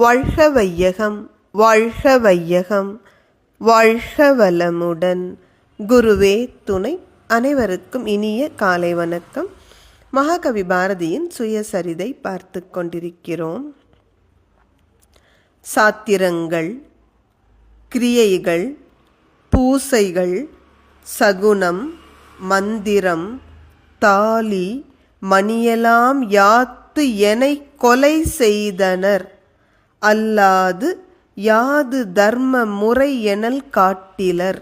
வாழ்க வையகம், வாழ்க வையகம், வாழ்க வளமுடன். குருவே துணை. அனைவருக்கும் இனிய காலை வணக்கம். மகாகவி பாரதியின் சுயசரிதை பார்த்து கொண்டிருக்கிறோம். சாத்திரங்கள், கிரியைகள், பூசைகள், சகுனம், மந்திரம், தாலி, மணியெல்லாம் யாத்து எனை கொலை செய்தனர். அல்லாது யாது தர்ம முறை எனல் காட்டிலர்.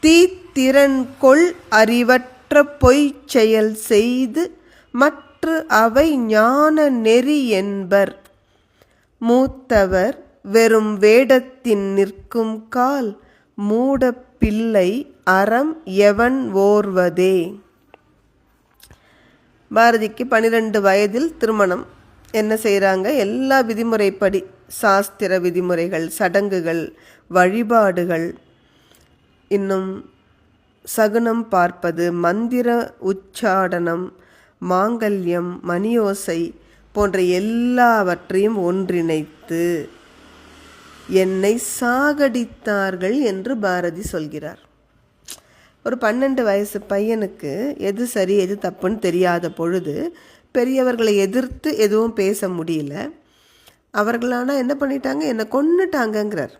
தீத்திறன் கொள் அறிவற்ற பொய்ச் செயல் செய்து மற்ற அவை ஞான நெறி என்பர். மூத்தவர் வெறும் வேடத்தின் நிற்கும் கால் மூட பிள்ளை அறம் எவன் ஓர்வதே. பாரதிக்கு 12 வயதில் திருமணம். என்ன செய்கிறாங்க? எல்லா விதிமுறைப்படி, சாஸ்திர விதிமுறைகள், சடங்குகள், வழிபாடுகள், இன்னும் சகுனம் பார்ப்பது, மந்திர உச்சாடனம், மாங்கல்யம், மணியோசை போன்ற எல்லாவற்றையும் ஒன்றிணைத்து என்னை சாகடித்தார்கள் என்று பாரதி சொல்கிறார். ஒரு 12 வயசு பையனுக்கு எது சரி எது தப்புன்னு தெரியாத பொழுது பெரியவர்களை எதிர்த்து எதுவும் பேச முடியல. அவர்களானா என்ன பண்ணிட்டாங்க? என்னை கொன்னுட்டாங்கங்கிறார்.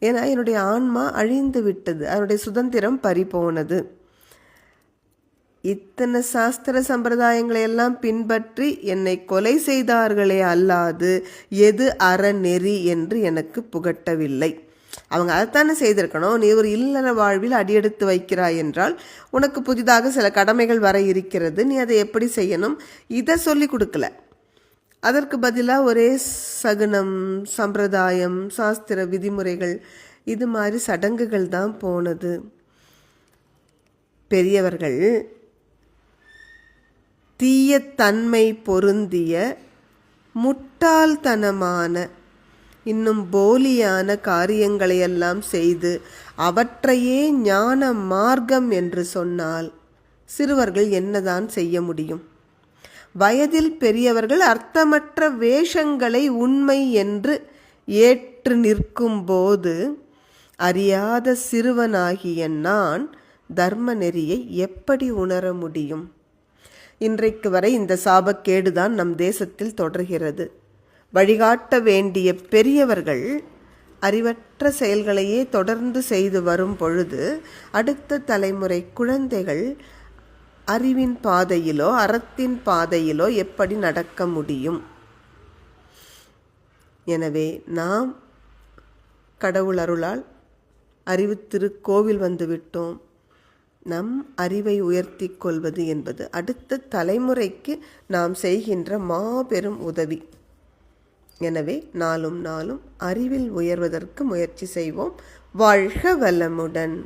ஏன்னா என்னுடைய ஆன்மா அழிந்து விட்டது, அதனுடைய சுதந்திரம் பறிபோனது. இத்தனை சாஸ்திர சம்பிரதாயங்களை எல்லாம் பின்பற்றி என்னை கொலை செய்தார்களே அல்லாது எது அறநெறி என்று எனக்கு புகட்டவில்லை. அவங்க அதைத்தானே செய்திருக்கணும். நீ ஒரு இல்லற வாழ்வில் அடியெடுத்து வைக்கிறாய் என்றால் உனக்கு புதிதாக சில கடமைகள் வர இருக்கிறது, நீ அதை எப்படி செய்யணும், இதை சொல்லி கொடுக்கல. அதற்கு பதிலாக ஒரே சகுனம், சம்பிரதாயம், சாஸ்திர விதிமுறைகள், இது மாதிரி சடங்குகள் தான் போனது. பெரியவர்கள் தீய தன்மை பொருந்திய முட்டாள்தனமான இன்னும் போலியான காரியங்களையெல்லாம் செய்து அவற்றையே ஞான மார்க்கம் என்று சொன்னால் சிறுவர்கள் என்னதான் செய்ய முடியும்? வயதில் பெரியவர்கள் அர்த்தமற்ற வேஷங்களை உண்மை என்று ஏற்று நிற்கும் போது அறியாத சிறுவனாகிய நான் தர்ம நெறியை எப்படி உணர முடியும்? இன்றைக்கு வரை இந்த சாபக்கேடுதான் நம் தேசத்தில் தொடர்கிறது. வழிகாட்ட வேண்டிய பெரியவர்கள் அறிவற்ற செயல்களையே தொடர்ந்து செய்து வரும் பொழுது அடுத்த தலைமுறை குழந்தைகள் அறிவின் பாதையிலோ அறத்தின் பாதையிலோ எப்படி நடக்க முடியும்? எனவே நாம் கடவுள் அருளால் அறிவு திருக்கோவில் வந்துவிட்டோம். நம் அறிவை உயர்த்தி கொள்வது என்பது அடுத்த தலைமுறைக்கு நாம் செய்கின்ற மாபெரும் உதவி. எனவே நாளும் அறிவில் உயர்வதற்கு முயற்சி செய்வோம். வாழ்க வளமுடன்.